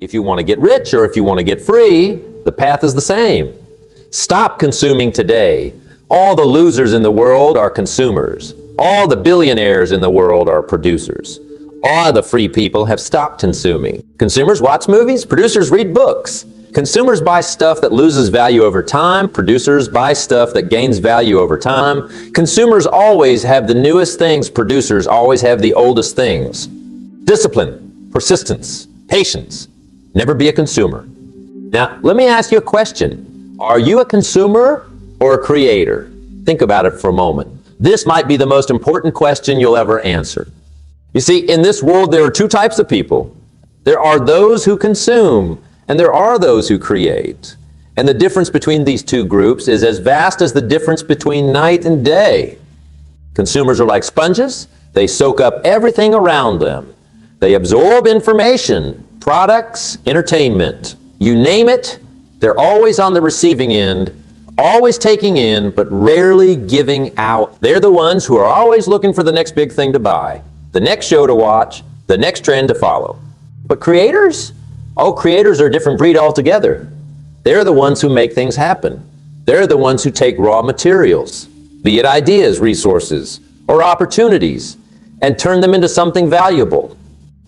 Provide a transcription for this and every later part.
If you want to get rich or if you want to get free, the path is the same. Stop consuming today. All the losers in the world are consumers. All the billionaires in the world are producers. All the free people have stopped consuming. Consumers watch movies, producers read books. Consumers buy stuff that loses value over time. Producers buy stuff that gains value over time. Consumers always have the newest things. Producers always have the oldest things. Discipline, persistence, patience. Never be a consumer. Now, let me ask you a question. Are you a consumer or a creator? Think about it for a moment. This might be the most important question you'll ever answer. You see, in this world, there are two types of people. There are those who consume, and there are those who create. And the difference between these two groups is as vast as the difference between night and day. Consumers are like sponges. They soak up everything around them. They absorb information, products, entertainment. You name it, they're always on the receiving end, always taking in, but rarely giving out. They're the ones who are always looking for the next big thing to buy, the next show to watch, the next trend to follow. But creators? Oh, creators are a different breed altogether. They're the ones who make things happen. They're the ones who take raw materials, be it ideas, resources, or opportunities, and turn them into something valuable.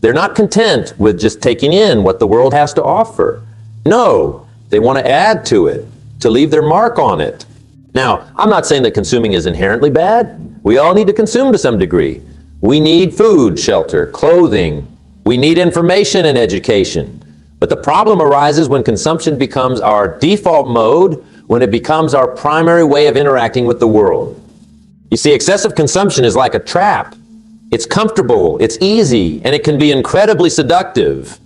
They're not content with just taking in what the world has to offer. No, they want to add to it, to leave their mark on it. Now, I'm not saying that consuming is inherently bad. We all need to consume to some degree. We need food, shelter, clothing. We need information and education. But the problem arises when consumption becomes our default mode, when it becomes our primary way of interacting with the world. You see, excessive consumption is like a trap. It's comfortable, it's easy, and it can be incredibly seductive.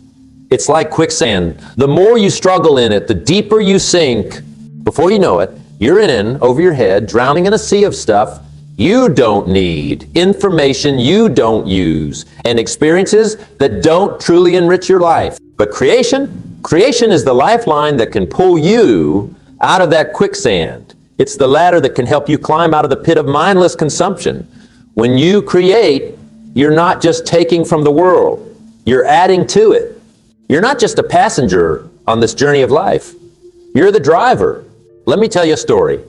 It's like quicksand. The more you struggle in it, the deeper you sink. Before you know it, you're in, over your head, drowning in a sea of stuff you don't need, information you don't use, and experiences that don't truly enrich your life. But creation is the lifeline that can pull you out of that quicksand. It's the ladder that can help you climb out of the pit of mindless consumption. When you create, you're not just taking from the world, you're adding to it. You're not just a passenger on this journey of life. You're the driver. Let me tell you a story.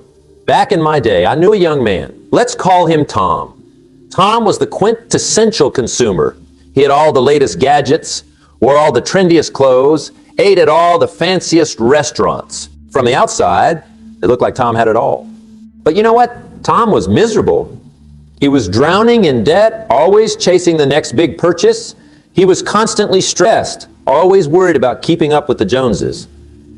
Back in my day, I knew a young man. Let's call him Tom. Tom was the quintessential consumer. He had all the latest gadgets, wore all the trendiest clothes, ate at all the fanciest restaurants. From the outside, it looked like Tom had it all. But you know what? Tom was miserable. He was drowning in debt, always chasing the next big purchase. He was constantly stressed, always worried about keeping up with the Joneses.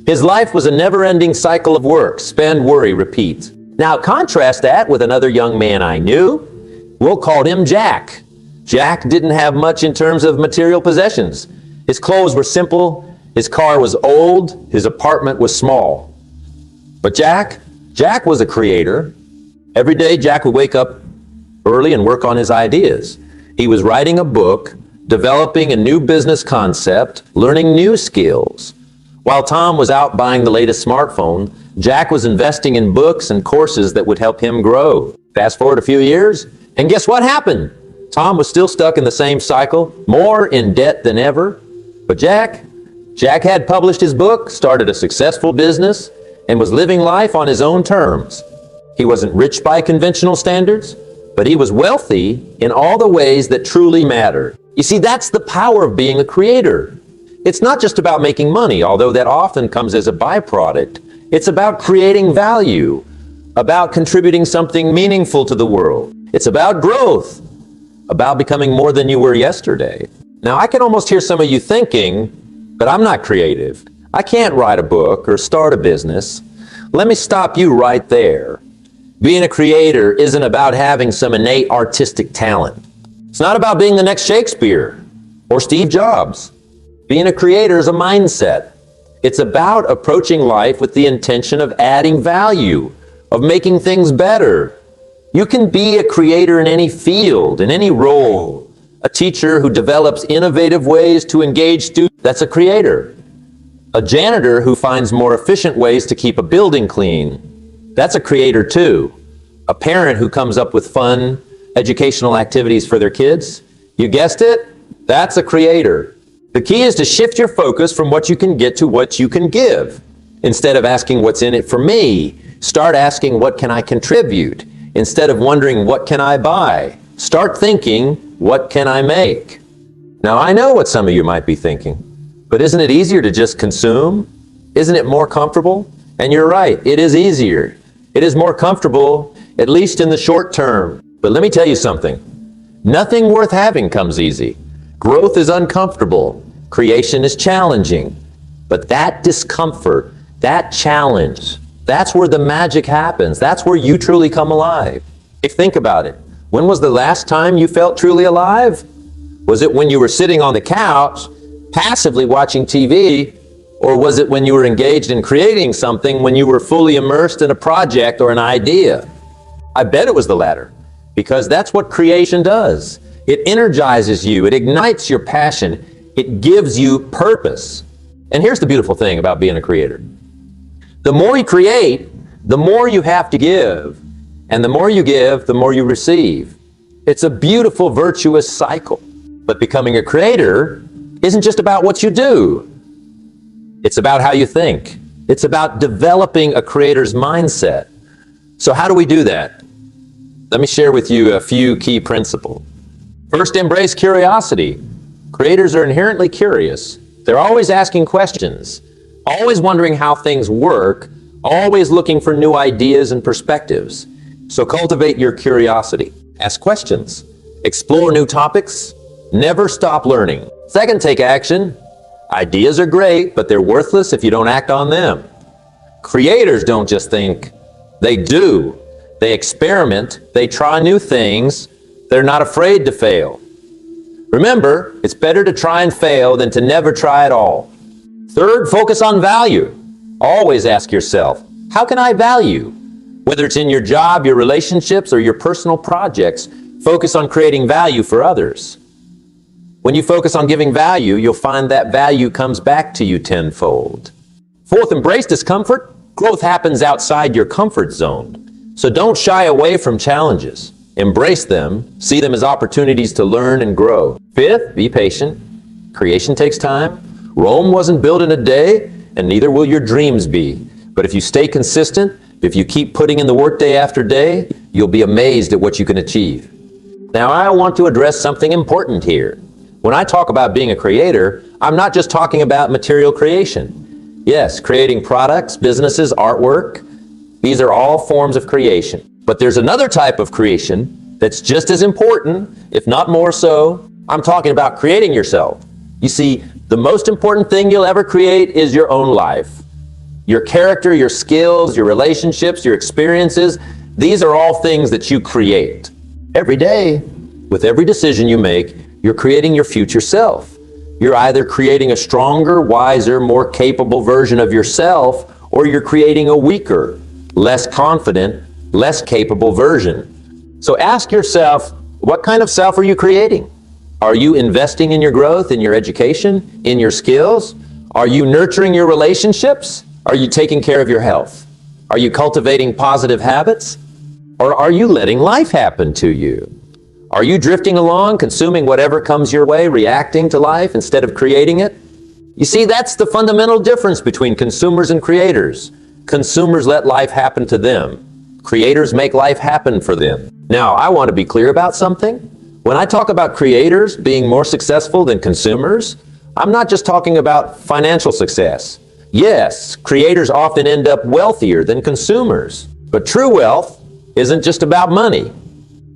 His life was a never-ending cycle of work, spend, worry, repeat. Now contrast that with another young man I knew. We'll call him Jack. Jack didn't have much in terms of material possessions. His clothes were simple, his car was old, his apartment was small. But Jack was a creator. Every day Jack would wake up early and work on his ideas. He was writing a book, developing a new business concept, learning new skills. While Tom was out buying the latest smartphone, Jack was investing in books and courses that would help him grow. Fast forward a few years, and guess what happened? Tom was still stuck in the same cycle, more in debt than ever. But Jack had published his book, started a successful business, and was living life on his own terms. He wasn't rich by conventional standards, but he was wealthy in all the ways that truly matter. You see, that's the power of being a creator. It's not just about making money, although that often comes as a byproduct. It's about creating value, about contributing something meaningful to the world. It's about growth, about becoming more than you were yesterday. Now, I can almost hear some of you thinking, but I'm not creative. I can't write a book or start a business. Let me stop you right there. Being a creator isn't about having some innate artistic talent. It's not about being the next Shakespeare or Steve Jobs. Being a creator is a mindset. It's about approaching life with the intention of adding value, of making things better. You can be a creator in any field, in any role. A teacher who develops innovative ways to engage students, that's a creator. A janitor who finds more efficient ways to keep a building clean, that's a creator too. A parent who comes up with fun, educational activities for their kids, you guessed it, that's a creator. The key is to shift your focus from what you can get to what you can give. Instead of asking what's in it for me, start asking what can I contribute? Instead of wondering what can I buy, start thinking what can I make? Now I know what some of you might be thinking, but isn't it easier to just consume? Isn't it more comfortable? And you're right, it is easier. It is more comfortable, at least in the short term. But let me tell you something. Nothing worth having comes easy. Growth is uncomfortable. Creation is challenging. But that discomfort, that challenge, that's where the magic happens. That's where you truly come alive. If think about it. When was the last time you felt truly alive? Was it when you were sitting on the couch, passively watching TV, or was it when you were engaged in creating something, when you were fully immersed in a project or an idea? I bet it was the latter, because that's what creation does. It energizes you, it ignites your passion, it gives you purpose. And here's the beautiful thing about being a creator. The more you create, the more you have to give. And the more you give, the more you receive. It's a beautiful, virtuous cycle. But becoming a creator isn't just about what you do. It's about how you think. It's about developing a creator's mindset. So how do we do that? Let me share with you a few key principles. First, embrace curiosity. Creators are inherently curious. They're always asking questions, always wondering how things work, always looking for new ideas and perspectives. So cultivate your curiosity. Ask questions. Explore new topics. Never stop learning. Second, take action. Ideas are great, but they're worthless if you don't act on them. Creators don't just think, they do. They experiment, they try new things, they're not afraid to fail. Remember, it's better to try and fail than to never try at all. Third, focus on value. Always ask yourself, how can I value? Whether it's in your job, your relationships, or your personal projects, focus on creating value for others. When you focus on giving value, you'll find that value comes back to you tenfold. Fourth, embrace discomfort. Growth happens outside your comfort zone. So don't shy away from challenges. Embrace them. See them as opportunities to learn and grow. Fifth, be patient. Creation takes time. Rome wasn't built in a day, and neither will your dreams be. But if you stay consistent, if you keep putting in the work day after day, you'll be amazed at what you can achieve. Now, I want to address something important here. When I talk about being a creator, I'm not just talking about material creation. Yes, creating products, businesses, artwork, these are all forms of creation. But there's another type of creation that's just as important, if not more so. I'm talking about creating yourself. You see, the most important thing you'll ever create is your own life. Your character, your skills, your relationships, your experiences, these are all things that you create. Every day, with every decision you make, you're creating your future self. You're either creating a stronger, wiser, more capable version of yourself, or you're creating a weaker, less confident, less capable version. So ask yourself, what kind of self are you creating? Are you investing in your growth, in your education, in your skills? Are you nurturing your relationships? Are you taking care of your health? Are you cultivating positive habits? Or are you letting life happen to you? Are you drifting along, consuming whatever comes your way, reacting to life instead of creating it? You see, that's the fundamental difference between consumers and creators. Consumers let life happen to them. Creators make life happen for them. Now, I want to be clear about something. When I talk about creators being more successful than consumers, I'm not just talking about financial success. Yes, creators often end up wealthier than consumers. But true wealth isn't just about money.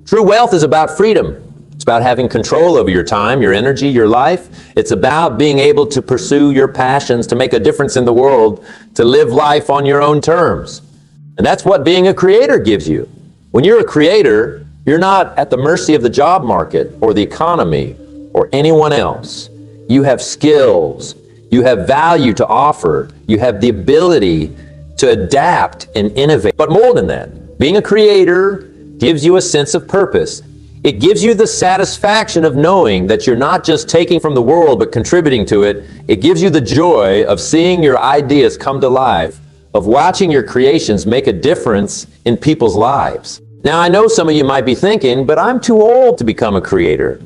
True wealth is about freedom. It's about having control over your time, your energy, your life. It's about being able to pursue your passions, to make a difference in the world, to live life on your own terms. And that's what being a creator gives you. When you're a creator, you're not at the mercy of the job market or the economy or anyone else. You have skills. You have value to offer. You have the ability to adapt and innovate. But more than that, being a creator gives you a sense of purpose. It gives you the satisfaction of knowing that you're not just taking from the world but contributing to it. It gives you the joy of seeing your ideas come to life, of watching your creations make a difference in people's lives. Now, I know some of you might be thinking, but I'm too old to become a creator.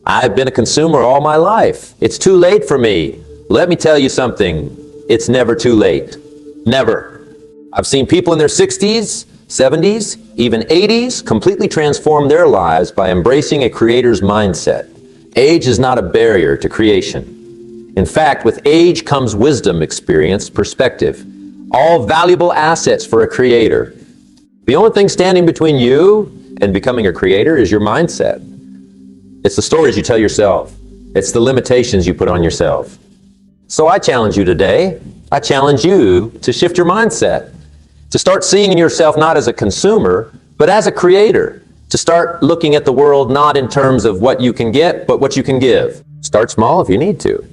I've been a consumer all my life. It's too late for me. Let me tell you something. It's never too late. Never. I've seen people in their 60s, 70s, even 80s completely transform their lives by embracing a creator's mindset. Age is not a barrier to creation. In fact, with age comes wisdom, experience, perspective, all valuable assets for a creator. The only thing standing between you and becoming a creator is your mindset. It's the stories you tell yourself. It's the limitations you put on yourself. So I challenge you today, I challenge you to shift your mindset, to start seeing yourself not as a consumer, but as a creator, to start looking at the world not in terms of what you can get, but what you can give. Start small if you need to.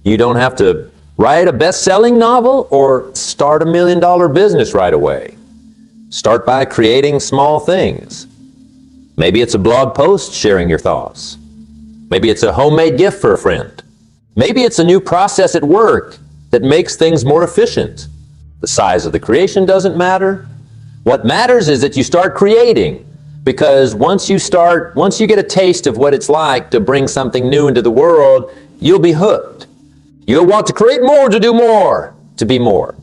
You don't have to write a best-selling novel or start $1 million business right away. Start by creating small things. Maybe it's a blog post sharing your thoughts. Maybe it's a homemade gift for a friend. Maybe it's a new process at work that makes things more efficient. The size of the creation doesn't matter. What matters is that you start creating, because once you get a taste of what it's like to bring something new into the world, you'll be hooked. You'll want to create more, to do more, to be more.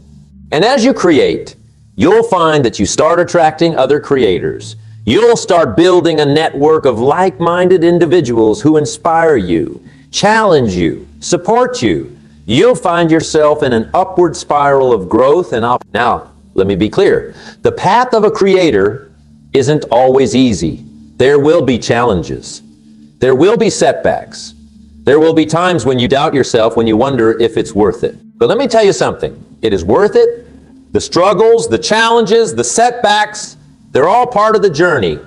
And as you create, you'll find that you start attracting other creators. You'll start building a network of like-minded individuals who inspire you, challenge you, support you. You'll find yourself in an upward spiral of growth and Now, let me be clear. The path of a creator isn't always easy. There will be challenges. There will be setbacks. There will be times when you doubt yourself, when you wonder if it's worth it. But let me tell you something. It is worth it. The struggles, the challenges, the setbacks, they're all part of the journey.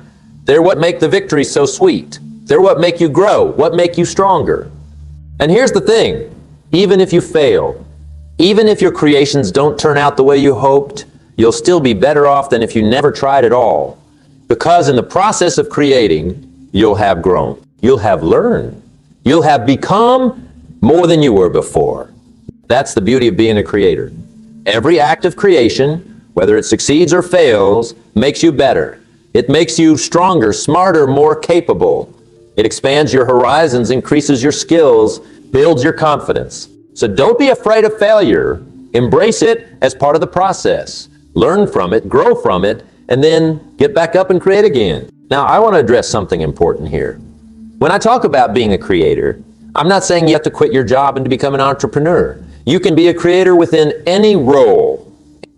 They're what make the victory so sweet. They're what make you grow, what make you stronger. And here's the thing, even if you fail, even if your creations don't turn out the way you hoped, you'll still be better off than if you never tried at all. Because in the process of creating, you'll have grown, you'll have learned, you'll have become more than you were before. That's the beauty of being a creator. Every act of creation, whether it succeeds or fails, makes you better. It makes you stronger, smarter, more capable. It expands your horizons, increases your skills, builds your confidence. So don't be afraid of failure. Embrace it as part of the process. Learn from it, grow from it, and then get back up and create again. Now, I want to address something important here. When I talk about being a creator, I'm not saying you have to quit your job and to become an entrepreneur. You can be a creator within any role,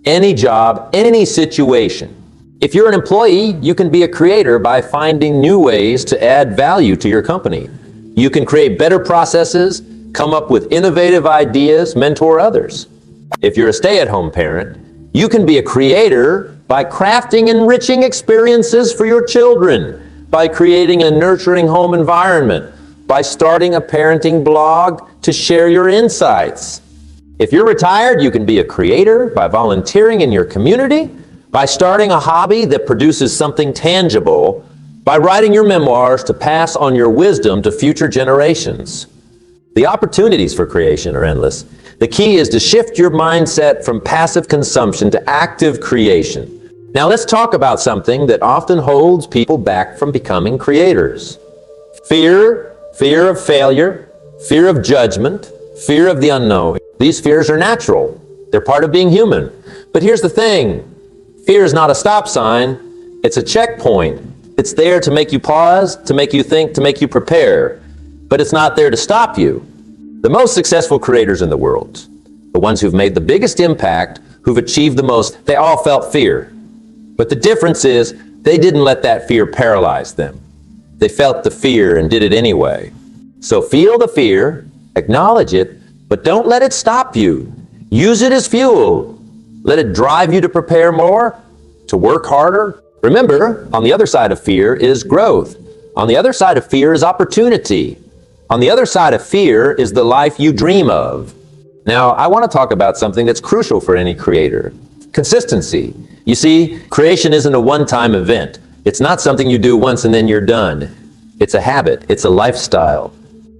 any job, any situation. If you're an employee, you can be a creator by finding new ways to add value to your company. You can create better processes, come up with innovative ideas, mentor others. If you're a stay-at-home parent, you can be a creator by crafting enriching experiences for your children, by creating a nurturing home environment, by starting a parenting blog to share your insights. If you're retired, you can be a creator by volunteering in your community, by starting a hobby that produces something tangible, by writing your memoirs to pass on your wisdom to future generations. The opportunities for creation are endless. The key is to shift your mindset from passive consumption to active creation. Now let's talk about something that often holds people back from becoming creators. Fear of failure, fear of judgment, fear of the unknown. These fears are natural. They're part of being human. But here's the thing. Fear is not a stop sign. It's a checkpoint. It's there to make you pause, to make you think, to make you prepare. But it's not there to stop you. The most successful creators in the world, the ones who've made the biggest impact, who've achieved the most, they all felt fear. But the difference is they didn't let that fear paralyze them. They felt the fear and did it anyway. So feel the fear, acknowledge it, but don't let it stop you. Use it as fuel. Let it drive you to prepare more, to work harder. Remember, on the other side of fear is growth. On the other side of fear is opportunity. On the other side of fear is the life you dream of. Now, I want to talk about something that's crucial for any creator. Consistency. You see, creation isn't a one-time event. It's not something you do once and then you're done. It's a habit. It's a lifestyle.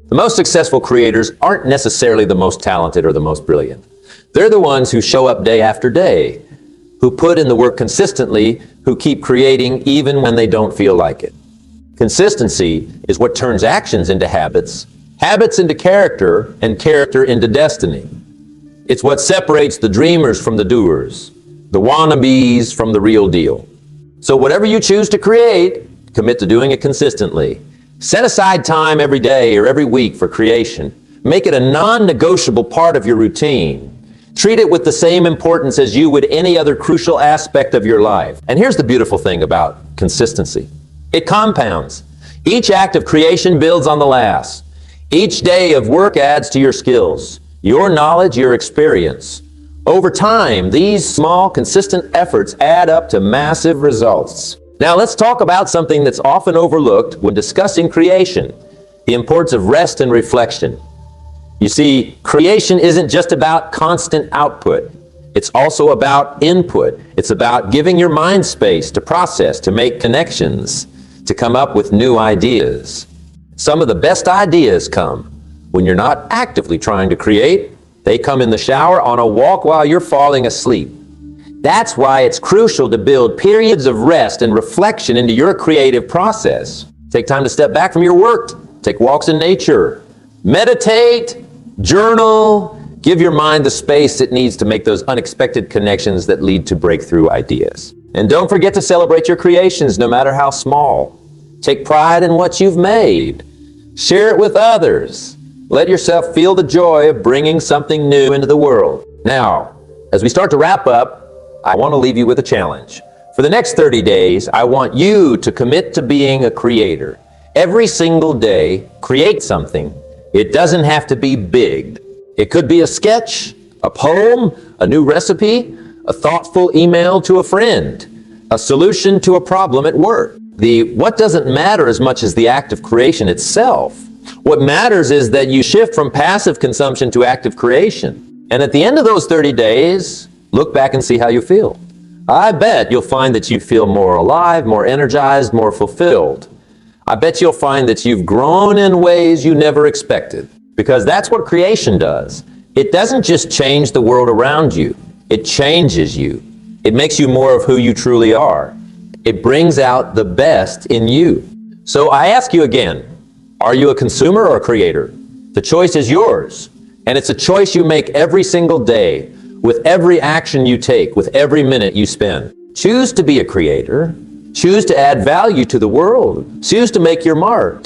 The most successful creators aren't necessarily the most talented or the most brilliant. They're the ones who show up day after day, who put in the work consistently, who keep creating even when they don't feel like it. Consistency is what turns actions into habits, habits into character, and character into destiny. It's what separates the dreamers from the doers, the wannabes from the real deal. So whatever you choose to create, commit to doing it consistently. Set aside time every day or every week for creation. Make it a non-negotiable part of your routine. Treat it with the same importance as you would any other crucial aspect of your life. And here's the beautiful thing about consistency. It compounds. Each act of creation builds on the last. Each day of work adds to your skills, your knowledge, your experience. Over time, these small, consistent efforts add up to massive results. Now let's talk about something that's often overlooked when discussing creation, the importance of rest and reflection. You see, creation isn't just about constant output. It's also about input. It's about giving your mind space to process, to make connections, to come up with new ideas. Some of the best ideas come when you're not actively trying to create. They come in the shower, on a walk while you're falling asleep. That's why it's crucial to build periods of rest and reflection into your creative process. Take time to step back from your work. Take walks in nature. Meditate, journal, give your mind the space it needs to make those unexpected connections that lead to breakthrough ideas. And don't forget to celebrate your creations, no matter how small. Take pride in what you've made. Share it with others. Let yourself feel the joy of bringing something new into the world. Now, as we start to wrap up, I want to leave you with a challenge. For the next 30 days, I want you to commit to being a creator. Every single day, create something. It doesn't have to be big. It could be a sketch, a poem, a new recipe, a thoughtful email to a friend, a solution to a problem at work. What doesn't matter as much as the act of creation itself. What matters is that you shift from passive consumption to active creation. And at the end of those 30 days, look back and see how you feel. I bet you'll find that you feel more alive, more energized, more fulfilled. I bet you'll find that you've grown in ways you never expected. Because that's what creation does. It doesn't just change the world around you. It changes you. It makes you more of who you truly are. It brings out the best in you. So I ask you again, are you a consumer or a creator? The choice is yours. And it's a choice you make every single day, with every action you take, with every minute you spend. Choose to be a creator. Choose to add value to the world. Choose to make your mark.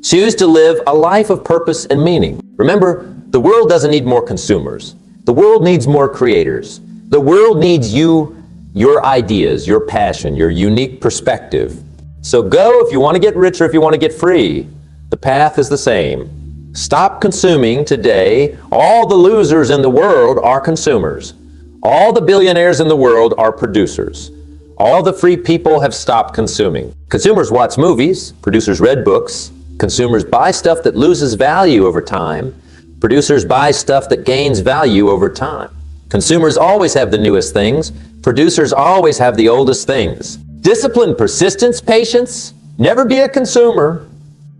Choose to live a life of purpose and meaning. Remember, the world doesn't need more consumers. The world needs more creators. The world needs you, your ideas, your passion, your unique perspective. So go if you want to get rich or if you want to get free. The path is the same. Stop consuming today. All the losers in the world are consumers. All the billionaires in the world are producers. All the free people have stopped consuming. Consumers watch movies. Producers read books. Consumers buy stuff that loses value over time. Producers buy stuff that gains value over time. Consumers always have the newest things. Producers always have the oldest things. Discipline, persistence, patience. Never be a consumer.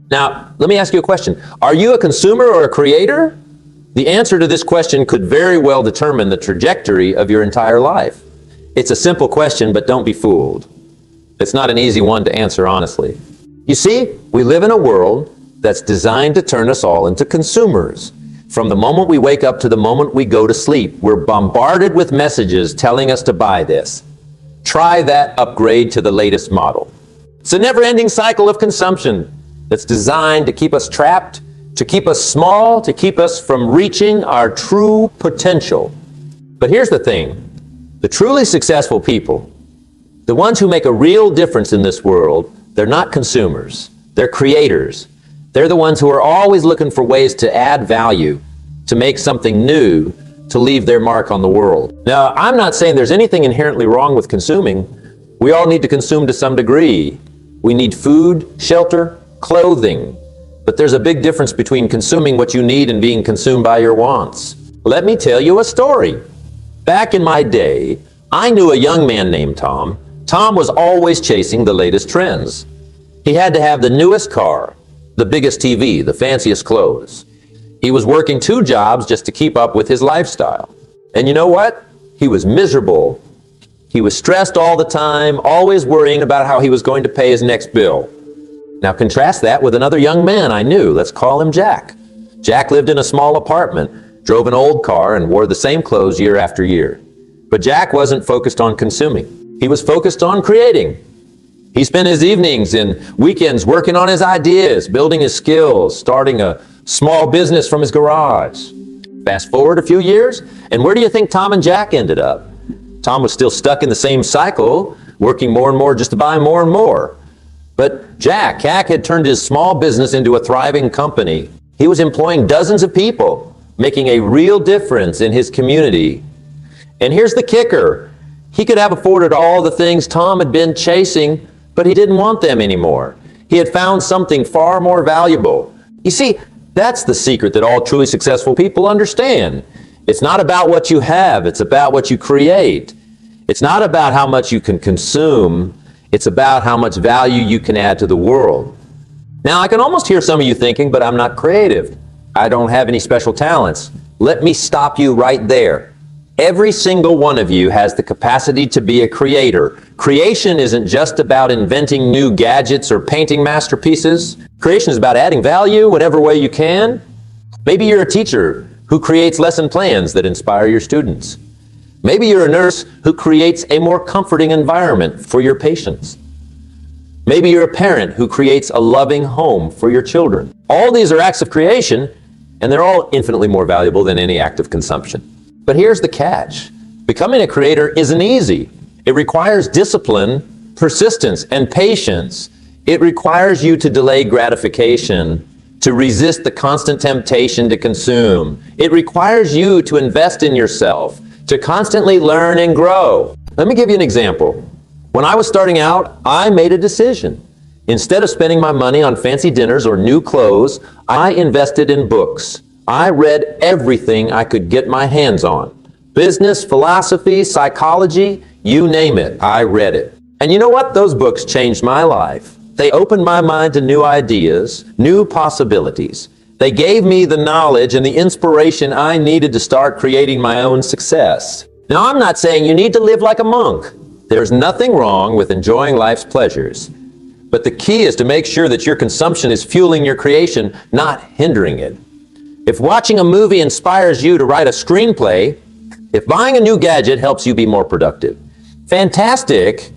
Now, let me ask you a question. Are you a consumer or a creator? The answer to this question could very well determine the trajectory of your entire life. It's a simple question, but don't be fooled. It's not an easy one to answer honestly. You see, we live in a world that's designed to turn us all into consumers. From the moment we wake up to the moment we go to sleep, we're bombarded with messages telling us to buy this. Try that, upgrade to the latest model. It's a never-ending cycle of consumption that's designed to keep us trapped, to keep us small, to keep us from reaching our true potential. But here's the thing. The truly successful people, the ones who make a real difference in this world, they're not consumers. They're creators. They're the ones who are always looking for ways to add value, to make something new, to leave their mark on the world. Now, I'm not saying there's anything inherently wrong with consuming. We all need to consume to some degree. We need food, shelter, clothing. But there's a big difference between consuming what you need and being consumed by your wants. Let me tell you a story. Back in my day, I knew a young man named Tom. Tom was always chasing the latest trends. He had to have the newest car, the biggest TV, the fanciest clothes. He was working 2 jobs just to keep up with his lifestyle. And you know what? He was miserable. He was stressed all the time, always worrying about how he was going to pay his next bill. Now contrast that with another young man I knew. Let's call him Jack. Jack lived in a small apartment, drove an old car, and wore the same clothes year after year. But Jack wasn't focused on consuming. He was focused on creating. He spent his evenings and weekends working on his ideas, building his skills, starting a small business from his garage. Fast forward a few years, and where do you think Tom and Jack ended up? Tom was still stuck in the same cycle, working more and more just to buy more and more. But Jack had turned his small business into a thriving company. He was employing dozens of people, making a real difference in his community. And here's the kicker. He could have afforded all the things Tom had been chasing, but he didn't want them anymore. He had found something far more valuable. You see, that's the secret that all truly successful people understand. It's not about what you have, it's about what you create. It's not about how much you can consume, it's about how much value you can add to the world. Now, I can almost hear some of you thinking, but I'm not creative. I don't have any special talents. Let me stop you right there. Every single one of you has the capacity to be a creator. Creation isn't just about inventing new gadgets or painting masterpieces. Creation is about adding value whatever way you can. Maybe you're a teacher who creates lesson plans that inspire your students. Maybe you're a nurse who creates a more comforting environment for your patients. Maybe you're a parent who creates a loving home for your children. All these are acts of creation, and they're all infinitely more valuable than any act of consumption. But here's the catch. Becoming a creator isn't easy. It requires discipline, persistence, and patience. It requires you to delay gratification, to resist the constant temptation to consume. It requires you to invest in yourself, to constantly learn and grow. Let me give you an example. When I was starting out, I made a decision. Instead of spending my money on fancy dinners or new clothes, I invested in books. I read everything I could get my hands on. Business, philosophy, psychology, you name it, I read it. And you know what? Those books changed my life. They opened my mind to new ideas, new possibilities. They gave me the knowledge and the inspiration I needed to start creating my own success. Now, I'm not saying you need to live like a monk. There's nothing wrong with enjoying life's pleasures. But the key is to make sure that your consumption is fueling your creation, not hindering it. If watching a movie inspires you to write a screenplay, if buying a new gadget helps you be more productive, fantastic.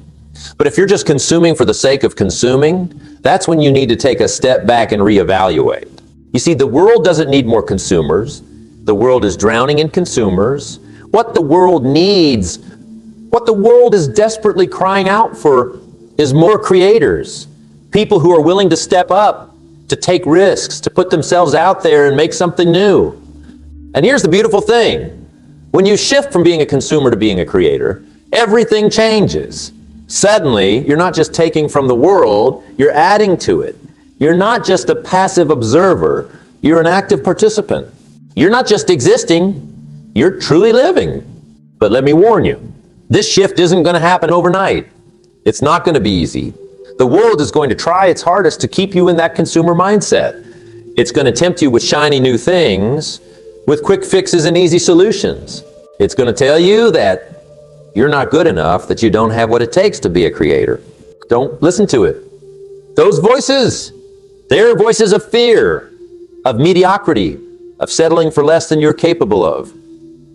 But if you're just consuming for the sake of consuming, that's when you need to take a step back and reevaluate. You see, the world doesn't need more consumers. The world is drowning in consumers. What the world needs, what the world is desperately crying out for, is more creators. People who are willing to step up, to take risks, to put themselves out there and make something new. And here's the beautiful thing. When you shift from being a consumer to being a creator, everything changes. Suddenly, you're not just taking from the world, you're adding to it. You're not just a passive observer, you're an active participant. You're not just existing, you're truly living. But let me warn you, this shift isn't going to happen overnight. It's not going to be easy. The world is going to try its hardest to keep you in that consumer mindset. It's going to tempt you with shiny new things, with quick fixes and easy solutions. It's going to tell you that you're not good enough, that you don't have what it takes to be a creator. Don't listen to it. Those voices, they're voices of fear, of mediocrity, of settling for less than you're capable of.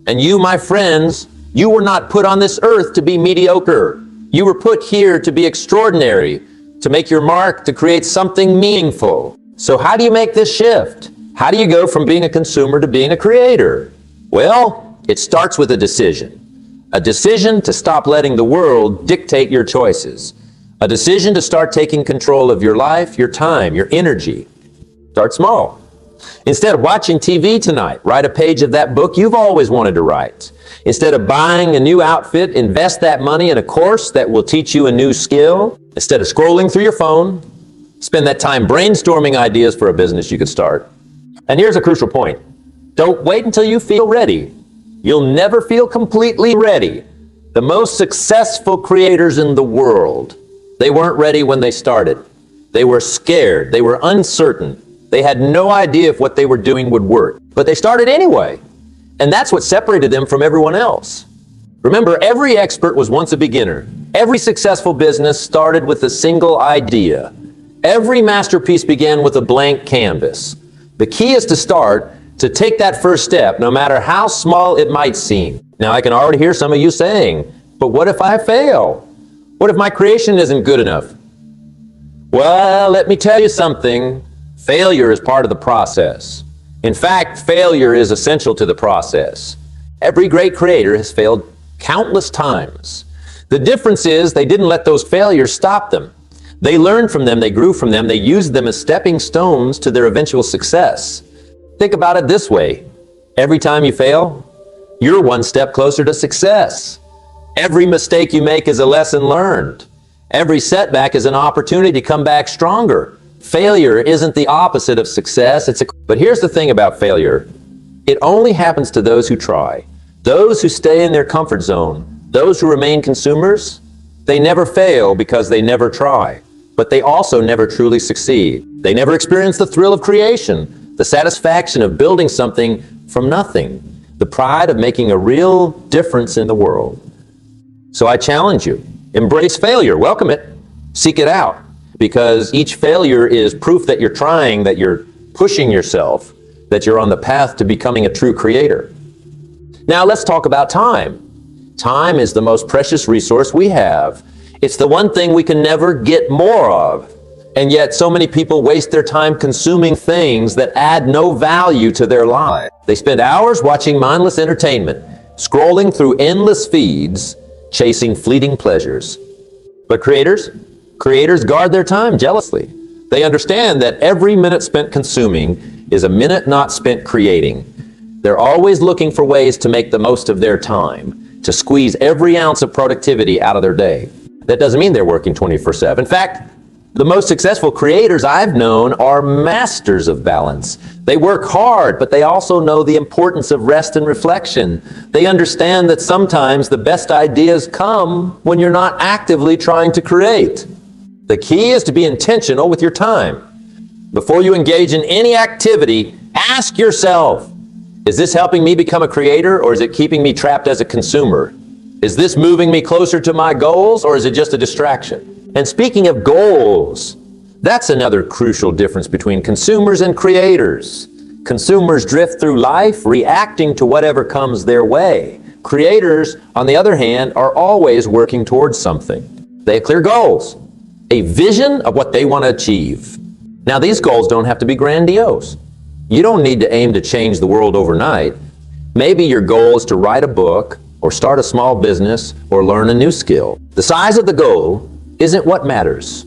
And you, my friends, you were not put on this earth to be mediocre. You were put here to be extraordinary, to make your mark, to create something meaningful. So how do you make this shift? How do you go from being a consumer to being a creator? Well, it starts with a decision. A decision to stop letting the world dictate your choices. A decision to start taking control of your life, your time, your energy. Start small. Instead of watching TV tonight, write a page of that book you've always wanted to write. Instead of buying a new outfit, invest that money in a course that will teach you a new skill. Instead of scrolling through your phone, spend that time brainstorming ideas for a business you could start. And here's a crucial point. Don't wait until you feel ready. You'll never feel completely ready. The most successful creators in the world, they weren't ready when they started. They were scared. They were uncertain. They had no idea if what they were doing would work. But they started anyway. And that's what separated them from everyone else. Remember, every expert was once a beginner. Every successful business started with a single idea. Every masterpiece began with a blank canvas. The key is to take that first step, no matter how small it might seem. Now, I can already hear some of you saying, but what if I fail? What if my creation isn't good enough? Well, let me tell you something. Failure is part of the process. In fact, failure is essential to the process. Every great creator has failed countless times. The difference is they didn't let those failures stop them. They learned from them, they grew from them, they used them as stepping stones to their eventual success. Think about it this way. Every time you fail, you're one step closer to success. Every mistake you make is a lesson learned. Every setback is an opportunity to come back stronger. Failure isn't the opposite of success. But here's the thing about failure. It only happens to those who try. Those who stay in their comfort zone, those who remain consumers, they never fail because they never try. But they also never truly succeed. They never experience the thrill of creation, the satisfaction of building something from nothing, the pride of making a real difference in the world. So I challenge you, embrace failure, welcome it, seek it out, because each failure is proof that you're trying, that you're pushing yourself, that you're on the path to becoming a true creator. Now let's talk about time. Time is the most precious resource we have. It's the one thing we can never get more of. And yet so many people waste their time consuming things that add no value to their lives. They spend hours watching mindless entertainment, scrolling through endless feeds, chasing fleeting pleasures. But creators guard their time jealously. They understand that every minute spent consuming is a minute not spent creating. They're always looking for ways to make the most of their time, to squeeze every ounce of productivity out of their day. That doesn't mean they're working 24/7. In fact, the most successful creators I've known are masters of balance. They work hard, but they also know the importance of rest and reflection. They understand that sometimes the best ideas come when you're not actively trying to create. The key is to be intentional with your time. Before you engage in any activity, ask yourself, is this helping me become a creator, or is it keeping me trapped as a consumer? Is this moving me closer to my goals, or is it just a distraction? And speaking of goals, that's another crucial difference between consumers and creators. Consumers drift through life reacting to whatever comes their way. Creators, on the other hand, are always working towards something. They have clear goals, a vision of what they want to achieve. Now, these goals don't have to be grandiose. You don't need to aim to change the world overnight. Maybe your goal is to write a book, or start a small business, or learn a new skill. The size of the goal isn't what matters.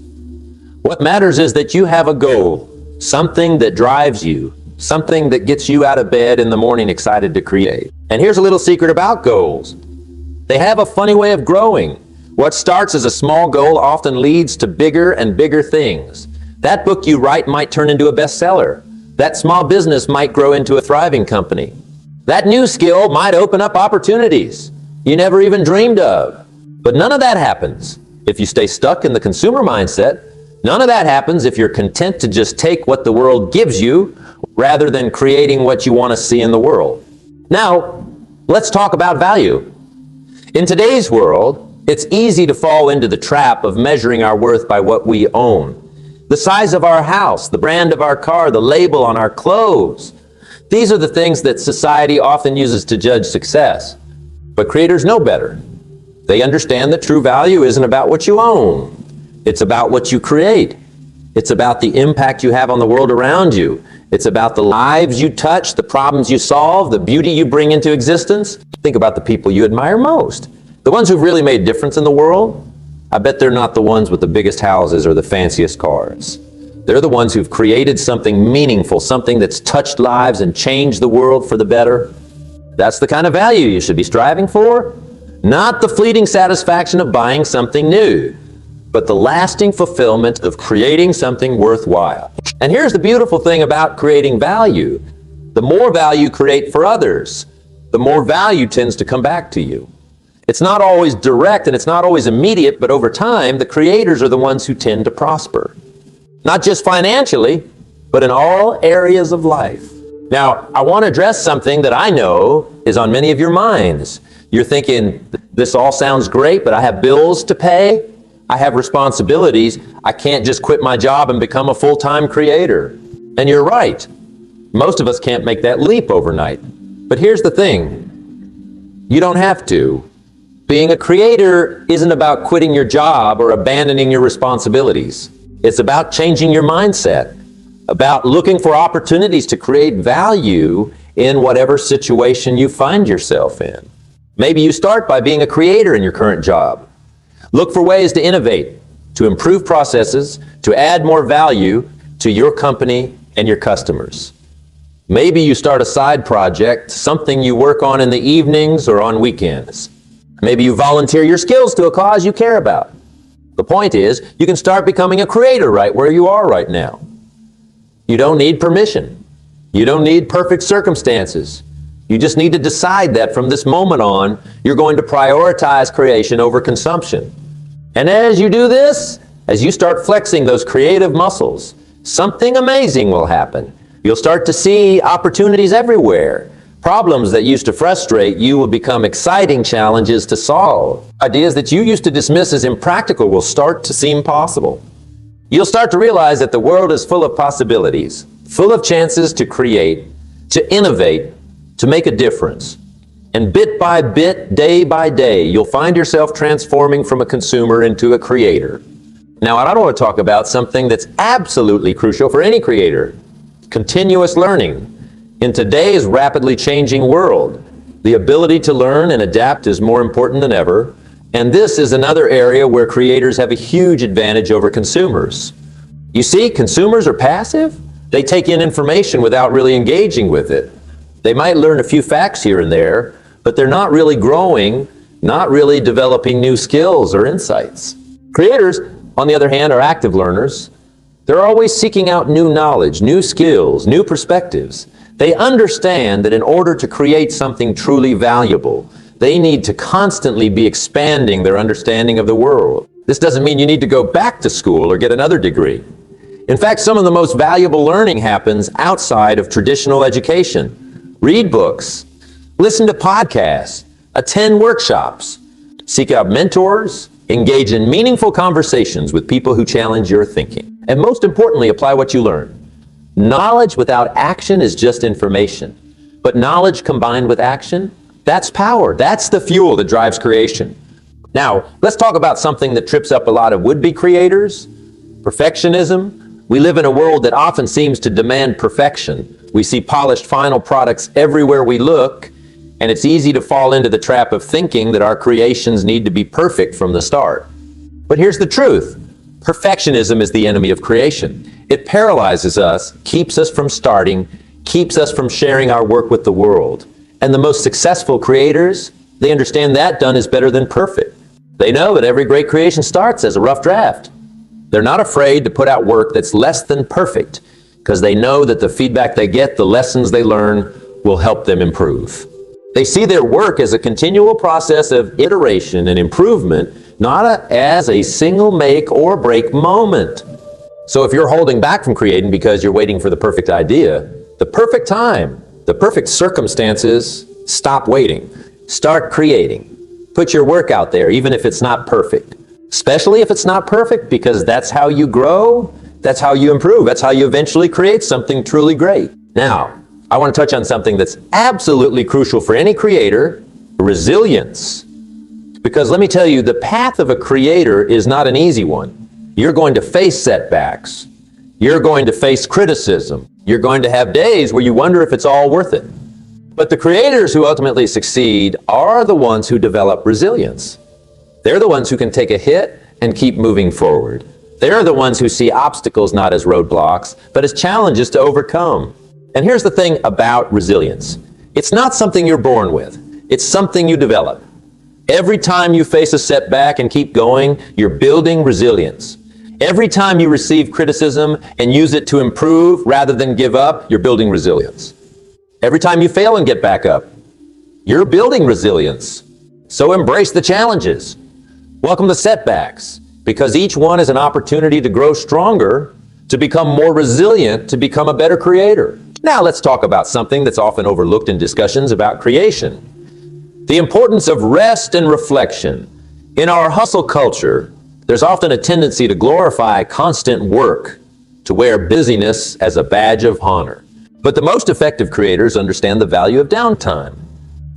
What matters is that you have a goal, something that drives you, something that gets you out of bed in the morning excited to create. And here's a little secret about goals. They have a funny way of growing. What starts as a small goal often leads to bigger and bigger things. That book you write might turn into a bestseller. That small business might grow into a thriving company. That new skill might open up opportunities you never even dreamed of. But none of that happens if you stay stuck in the consumer mindset. None of that happens if you're content to just take what the world gives you rather than creating what you want to see in the world. Now, let's talk about value. In today's world, it's easy to fall into the trap of measuring our worth by what we own. The size of our house, the brand of our car, the label on our clothes. These are the things that society often uses to judge success. But creators know better. They understand that true value isn't about what you own. It's about what you create. It's about the impact you have on the world around you. It's about the lives you touch, the problems you solve, the beauty you bring into existence. Think about the people you admire most. The ones who've really made a difference in the world. I bet they're not the ones with the biggest houses or the fanciest cars. They're the ones who've created something meaningful, something that's touched lives and changed the world for the better. That's the kind of value you should be striving for. Not the fleeting satisfaction of buying something new, but the lasting fulfillment of creating something worthwhile. And here's the beautiful thing about creating value. The more value you create for others, the more value tends to come back to you. It's not always direct and it's not always immediate, but over time, the creators are the ones who tend to prosper. Not just financially, but in all areas of life. Now, I want to address something that I know is on many of your minds. You're thinking, this all sounds great, but I have bills to pay. I have responsibilities. I can't just quit my job and become a full-time creator. And you're right. Most of us can't make that leap overnight. But here's the thing. You don't have to. Being a creator isn't about quitting your job or abandoning your responsibilities. It's about changing your mindset, about looking for opportunities to create value in whatever situation you find yourself in. Maybe you start by being a creator in your current job. Look for ways to innovate, to improve processes, to add more value to your company and your customers. Maybe you start a side project, something you work on in the evenings or on weekends. Maybe you volunteer your skills to a cause you care about. The point is, you can start becoming a creator right where you are right now. You don't need permission. You don't need perfect circumstances. You just need to decide that from this moment on, you're going to prioritize creation over consumption. And as you do this, as you start flexing those creative muscles, something amazing will happen. You'll start to see opportunities everywhere. Problems that used to frustrate you will become exciting challenges to solve. Ideas that you used to dismiss as impractical will start to seem possible. You'll start to realize that the world is full of possibilities, full of chances to create, to innovate, to make a difference. And bit by bit, day by day, you'll find yourself transforming from a consumer into a creator. Now, I want to talk about something that's absolutely crucial for any creator: continuous learning. In today's rapidly changing world, the ability to learn and adapt is more important than ever, and this is another area where creators have a huge advantage over consumers. You see, consumers are passive. They take in information without really engaging with it. They might learn a few facts here and there, but they're not really growing, not really developing new skills or insights. Creators, on the other hand, are active learners. They're always seeking out new knowledge, new skills, new perspectives. They understand that in order to create something truly valuable, they need to constantly be expanding their understanding of the world. This doesn't mean you need to go back to school or get another degree. In fact, some of the most valuable learning happens outside of traditional education. Read books, listen to podcasts, attend workshops, seek out mentors, engage in meaningful conversations with people who challenge your thinking. And most importantly, apply what you learn. Knowledge without action is just information. But knowledge combined with action, that's power. That's the fuel that drives creation. Now, let's talk about something that trips up a lot of would-be creators: perfectionism. We live in a world that often seems to demand perfection. We see polished final products everywhere we look, and it's easy to fall into the trap of thinking that our creations need to be perfect from the start. But here's the truth. Perfectionism is the enemy of creation. It paralyzes us, keeps us from starting, keeps us from sharing our work with the world. And the most successful creators, they understand that done is better than perfect. They know that every great creation starts as a rough draft. They're not afraid to put out work that's less than perfect, because they know that the feedback they get, the lessons they learn, will help them improve. They see their work as a continual process of iteration and improvement, not as a single make or break moment. So if you're holding back from creating because you're waiting for the perfect idea, the perfect time, the perfect circumstances, stop waiting. Start creating. Put your work out there, even if it's not perfect. Especially if it's not perfect, because that's how you grow, that's how you improve, that's how you eventually create something truly great. Now, I want to touch on something that's absolutely crucial for any creator: resilience. Because let me tell you, the path of a creator is not an easy one. You're going to face setbacks. You're going to face criticism. You're going to have days where you wonder if it's all worth it. But the creators who ultimately succeed are the ones who develop resilience. They're the ones who can take a hit and keep moving forward. They're the ones who see obstacles not as roadblocks, but as challenges to overcome. And here's the thing about resilience. It's not something you're born with. It's something you develop. Every time you face a setback and keep going, you're building resilience. Every time you receive criticism and use it to improve rather than give up, you're building resilience. Every time you fail and get back up, you're building resilience. So embrace the challenges. Welcome the setbacks, because each one is an opportunity to grow stronger, to become more resilient, to become a better creator. Now let's talk about something that's often overlooked in discussions about creation: the importance of rest and reflection. In our hustle culture, There's often a tendency to glorify constant work, to wear busyness as a badge of honor. But the most effective creators understand the value of downtime.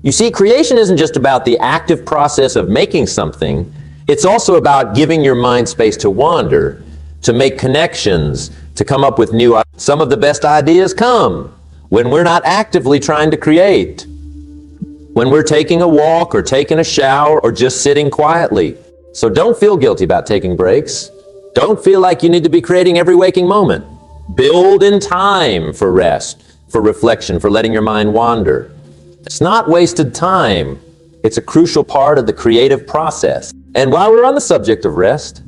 You see, creation isn't just about the active process of making something, it's also about giving your mind space to wander, to make connections, to come up with new ideas. Some of the best ideas come when we're not actively trying to create. When we're taking a walk or taking a shower or just sitting quietly. So don't feel guilty about taking breaks. Don't feel like you need to be creating every waking moment. Build in time for rest, for reflection, for letting your mind wander. It's not wasted time. It's a crucial part of the creative process. And while we're on the subject of rest,